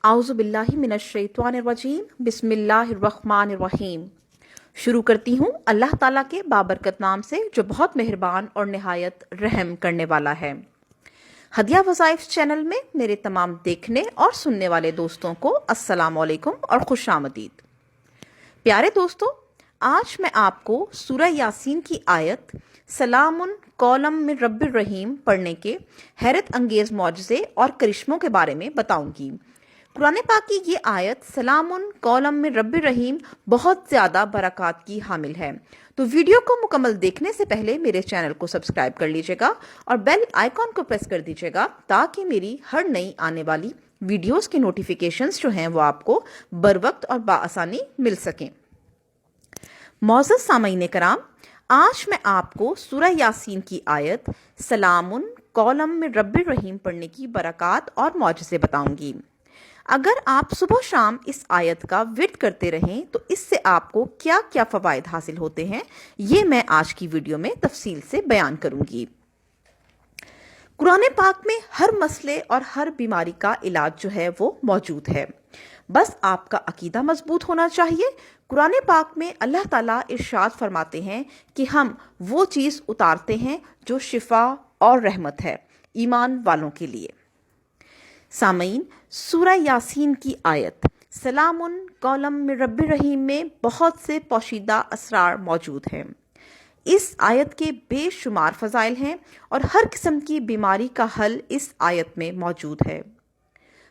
आउज़ु बिल्लाहि मिनश्शैतानिर्रजीम बिस्मिल्लाहिर्रहमानिर्रहीम। शुरू करती हूँ अल्लाह ताला के बाबरकत नाम से जो बहुत मेहरबान और निहायत रहम करने वाला है। हदिया वज़ाइफ चैनल में मेरे तमाम देखने और सुनने वाले दोस्तों को अस्सलाम वालेकुम और खुशामदीद। प्यारे दोस्तों, आज मैं आपको सूरह यासीन की आयत सलामुन कौलम मिन रब्बिर रहीम पढ़ने के हैरत अंगेज मौजज़े और करिश्मों के बारे में बताऊंगी। कुरान पाक की ये आयत सलामुन कौलम मिन रब्बिर रहीम बहुत ज़्यादा बरक़ात की हामिल है। तो वीडियो को मुकम्मल देखने से पहले मेरे चैनल को सब्सक्राइब कर लीजिएगा और बेल आइकॉन को प्रेस कर दीजिएगा ताकि मेरी हर नई आने वाली वीडियोस के नोटिफिकेशंस जो हैं वो आपको बर वक्त और बाआसानी मिल सकें। मौजूद सामईन कराम, आज मैं आपको सूरह यासीन की आयत सलामुन कौलम मिन रब्बिर रहीम पढ़ने की बरक़ात और मौजज़े बताऊंगी। अगर आप सुबह शाम इस आयत का विर्द करते रहें तो इससे आपको क्या क्या फ़वाइद हासिल होते हैं, ये मैं आज की वीडियो में तफसील से बयान करूंगी। कुरान पाक में हर मसले और हर बीमारी का इलाज जो है वो मौजूद है, बस आपका अकीदा मजबूत होना चाहिए। कुरान पाक में अल्लाह ताला इरशाद फरमाते हैं कि हम वो चीज़ उतारते हैं जो शिफा और रहमत है ईमान वालों के लिए। सामईन, सूरह यासीन की आयत सलामुन कौलम मिन रब्बिर रहीम में बहुत से पोशीदा असरार मौजूद हैं। इस आयत के बेशुमार फ़ज़ाइल हैं और हर किस्म की बीमारी का हल इस आयत में मौजूद है।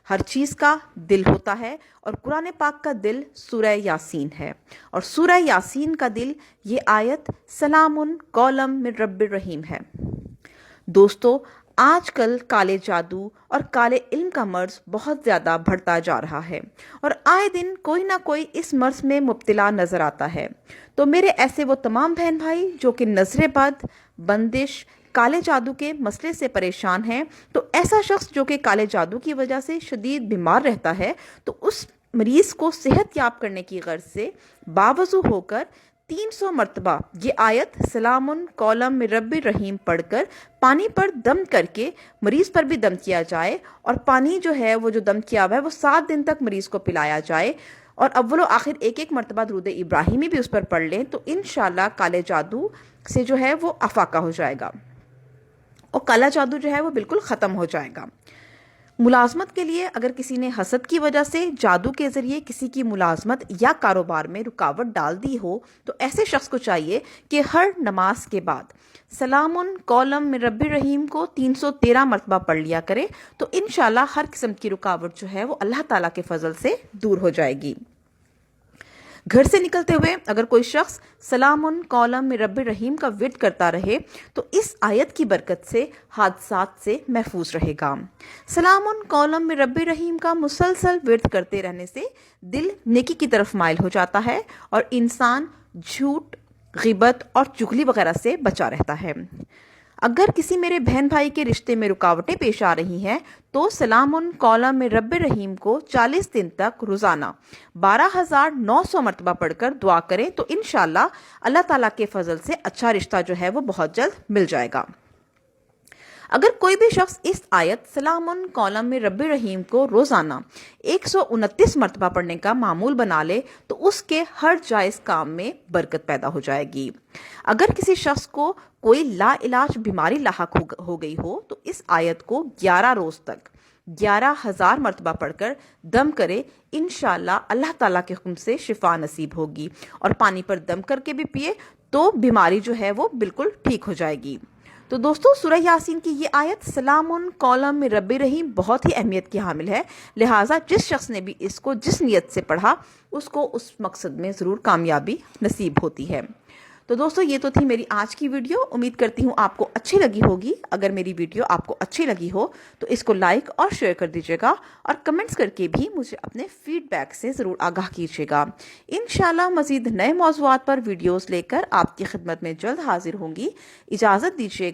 हर चीज़ का दिल होता है और कुरान पाक का दिल सूरह यासीन है और सूरह यासीन का दिल ये आयत सलामुन कौलम मिन रब्बिर रहीम है। दोस्तों, आजकल काले जादू और काले इल्म का मर्ज बहुत ज़्यादा बढ़ता जा रहा है और आए दिन कोई ना कोई इस मर्ज में मुब्तला नज़र आता है। तो मेरे ऐसे वो तमाम बहन भाई जो कि नजर बद, बंदिश, काले जादू के मसले से परेशान हैं, तो ऐसा शख्स जो कि काले जादू की वजह से शदीद बीमार रहता है, तो उस मरीज़ को सेहत याब करने की गर्ज से बावजू होकर 300 मरतबा ये आयत सलामुन कौलम मिन रब्बिर रहीम पढ़कर पानी पर दम करके मरीज़ पर भी दम किया जाए और पानी जो है वो जो दम किया हुआ है वो 7 दिन तक मरीज़ को पिलाया जाए और अव्वलो आखिर एक मरतबा दुरूद इब्राहिमी भी उस पर पढ़ लें, तो इंशाल्लाह काले जादू से जो है वो अफाका हो जाएगा और काला जादू जो है वो बिल्कुल ख़त्म हो जाएगा। मुलाजमत के लिए अगर किसी ने हसद की वजह से जादू के ज़रिए किसी की मुलाजमत या कारोबार में रुकावट डाल दी हो, तो ऐसे शख्स को चाहिए कि हर नमाज के बाद सलामुन कौलम मिन रब्बिर रहीम को 313 मरतबा पढ़ लिया करें, तो इंशाल्लाह हर किस्म की रुकावट जो है वो अल्लाह ताला के फजल से दूर हो जाएगी। घर से निकलते हुए अगर कोई शख्स सलामुन कौलम मिन रब्बिर रहीम का विर्द करता रहे तो इस आयत की बरकत से हादसात से महफूज रहेगा। सलामुन कौलम मिन रब्बिर रहीम का मुसलसल विर्द करते रहने से दिल नेकी की तरफ माइल हो जाता है और इंसान झूठ, गिबत और चुगली वगैरह से बचा रहता है। अगर किसी मेरे बहन भाई के रिश्ते में रुकावटें पेश आ रही हैं तो सलामुन कौलम मिन रब्बिर रहीम को 40 दिन तक रोज़ाना 12,900 मरतबा पढ़कर दुआ करें, तो इंशाल्लाह अल्लाह ताला के फजल से अच्छा रिश्ता जो है वो बहुत जल्द मिल जाएगा। अगर कोई भी शख्स इस आयत सलामुन कौलम मिन रब्बिर रहीम को रोज़ाना 129 मरतबा पढ़ने का मामूल बना ले तो उसके हर जायज़ काम में बरकत पैदा हो जाएगी। अगर किसी शख्स को कोई लाइलाज बीमारी लाहक हो गई हो तो इस आयत को 11 रोज़ तक 11,000 मरतबा पढ़कर दम करे, इंशाल्लाह अल्लाह ताला के हुक्म से शिफा नसीब होगी और पानी पर दम करके भी पिए तो बीमारी जो है वो बिल्कुल ठीक हो जाएगी। तो दोस्तों, सूरह यासीन की ये आयत सलामुन कौलम मिन रब्बिर रहीम बहुत ही अहमियत की हामिल है, लिहाजा जिस शख्स ने भी इसको जिस नियत से पढ़ा उसको उस मकसद में ज़रूर कामयाबी नसीब होती है। तो दोस्तों, ये तो थी मेरी आज की वीडियो। उम्मीद करती हूँ आपको अच्छी लगी होगी। अगर मेरी वीडियो आपको अच्छी लगी हो तो इसको लाइक और शेयर कर दीजिएगा और कमेंट्स करके भी मुझे अपने फीडबैक से ज़रूर आगाह कीजिएगा। इंशाल्लाह मज़ीद नए मौज़ूआत पर वीडियोज़ लेकर आपकी खिदमत में जल्द हाजिर होंगी। इजाज़त दीजिएगा।